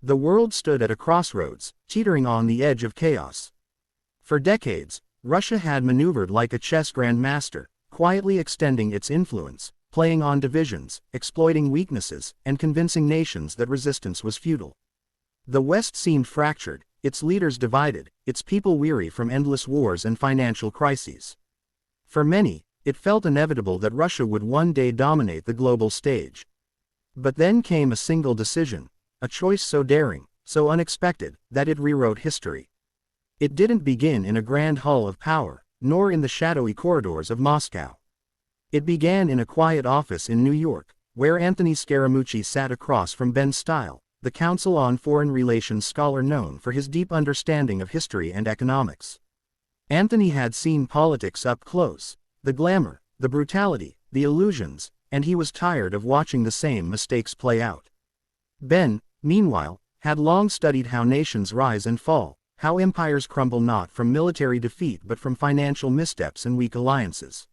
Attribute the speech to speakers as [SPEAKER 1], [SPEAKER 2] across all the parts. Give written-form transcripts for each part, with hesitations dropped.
[SPEAKER 1] The world stood at a crossroads, teetering on the edge of chaos. For decades, Russia had maneuvered like a chess grandmaster, quietly extending its influence, playing on divisions, exploiting weaknesses, and convincing nations that resistance was futile. The West seemed fractured, its leaders divided, its people weary from endless wars and financial crises. For many, it felt inevitable that Russia would one day dominate the global stage. But then came a single decision, a choice so daring, so unexpected, that it rewrote history. It didn't begin in a grand hall of power, nor in the shadowy corridors of Moscow. It began in a quiet office in New York, where Anthony Scaramucci sat across from Benn Steil, the Council on Foreign Relations scholar known for his deep understanding of history and economics. Anthony had seen politics up close, the glamour, the brutality, the illusions, and he was tired of watching the same mistakes play out. Benn, meanwhile, had long studied how nations rise and fall, how empires crumble not from military defeat but from financial missteps and weak alliances.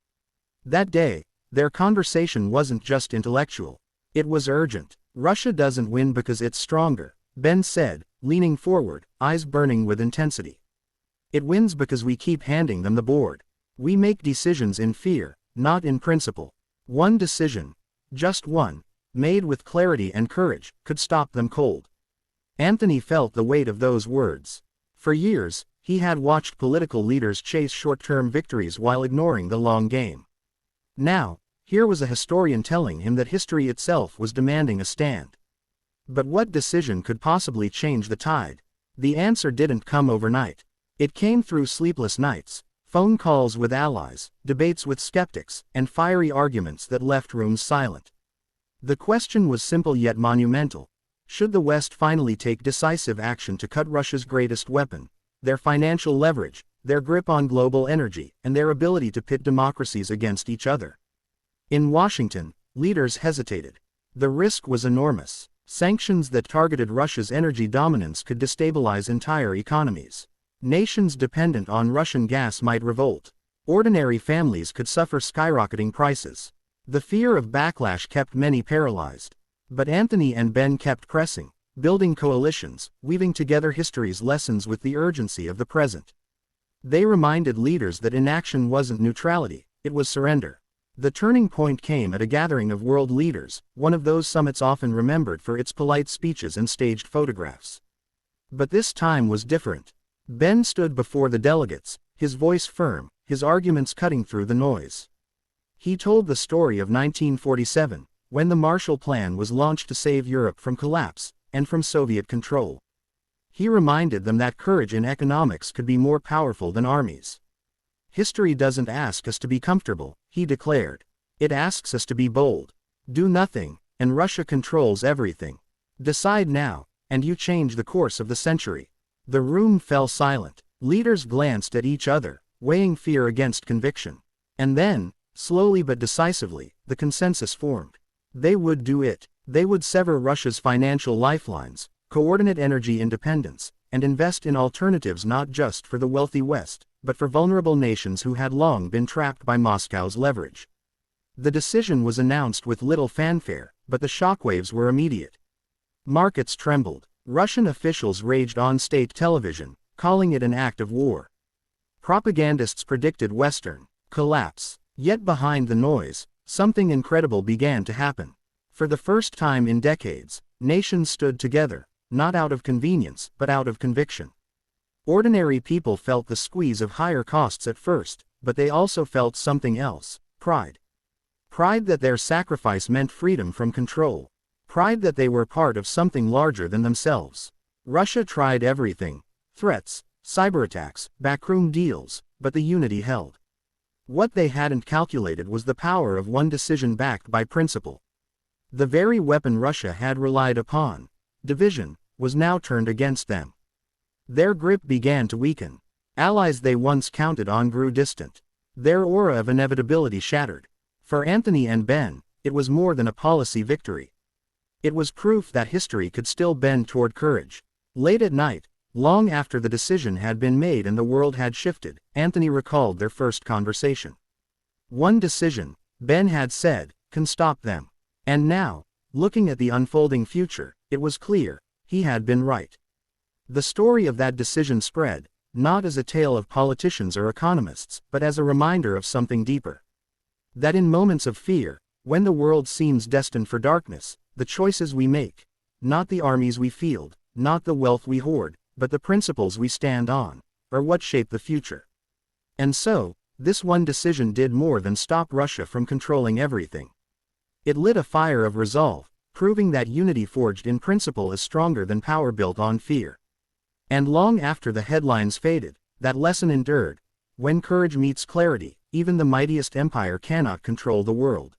[SPEAKER 1] That day, their conversation wasn't just intellectual. It was urgent. Russia doesn't win because it's stronger, Benn said, leaning forward, eyes burning with intensity. It wins because we keep handing them the board. We make decisions in fear, not in principle. One decision, just one, made with clarity and courage, could stop them cold. Anthony felt the weight of those words. For years, he had watched political leaders chase short-term victories while ignoring the long game. Now, here was a historian telling him that history itself was demanding a stand. But what decision could possibly change the tide? The answer didn't come overnight. It came through sleepless nights, phone calls with allies, debates with skeptics, and fiery arguments that left rooms silent. The question was simple yet monumental. Should the West finally take decisive action to cut Russia's greatest weapon, their financial leverage, their grip on global energy, and their ability to pit democracies against each other? In Washington, leaders hesitated. The risk was enormous. Sanctions that targeted Russia's energy dominance could destabilize entire economies. Nations dependent on Russian gas might revolt. Ordinary families could suffer skyrocketing prices. The fear of backlash kept many paralyzed. But Anthony and Benn kept pressing, building coalitions, weaving together history's lessons with the urgency of the present. They reminded leaders that inaction wasn't neutrality, it was surrender. The turning point came at a gathering of world leaders, one of those summits often remembered for its polite speeches and staged photographs. But this time was different. Benn stood before the delegates, his voice firm, his arguments cutting through the noise. He told the story of 1947, when the Marshall Plan was launched to save Europe from collapse, and from Soviet control. He reminded them that courage in economics could be more powerful than armies. History doesn't ask us to be comfortable, he declared. It asks us to be bold. Do nothing, and Russia controls everything. Decide now, and you change the course of the century. The room fell silent. Leaders glanced at each other, weighing fear against conviction. And then, slowly but decisively, the consensus formed. They would do it. They would sever Russia's financial lifelines, coordinate energy independence, and invest in alternatives not just for the wealthy West, but for vulnerable nations who had long been trapped by Moscow's leverage. The decision was announced with little fanfare, but the shockwaves were immediate. Markets trembled. Russian officials raged on state television, calling it an act of war. Propagandists predicted Western collapse. Yet behind the noise, something incredible began to happen. For the first time in decades, nations stood together, not out of convenience, but out of conviction. Ordinary people felt the squeeze of higher costs at first, but they also felt something else: pride. Pride that their sacrifice meant freedom from control. Pride that they were part of something larger than themselves. Russia tried everything: threats, cyber attacks, backroom deals, but the unity held. What they hadn't calculated was the power of one decision backed by principle. The very weapon Russia had relied upon, division, was now turned against them. Their grip began to weaken. Allies they once counted on grew distant. Their aura of inevitability shattered. For Anthony and Benn, it was more than a policy victory. It was proof that history could still bend toward courage. Late at night, long after the decision had been made and the world had shifted, Anthony recalled their first conversation. One decision, Benn had said, can stop them. And now, looking at the unfolding future, it was clear, he had been right. The story of that decision spread, not as a tale of politicians or economists, but as a reminder of something deeper. That in moments of fear, when the world seems destined for darkness, the choices we make, not the armies we field, not the wealth we hoard, but the principles we stand on, are what shape the future. And so, this one decision did more than stop Russia from controlling everything. It lit a fire of resolve, proving that unity forged in principle is stronger than power built on fear. And long after the headlines faded, that lesson endured: when courage meets clarity, even the mightiest empire cannot control the world.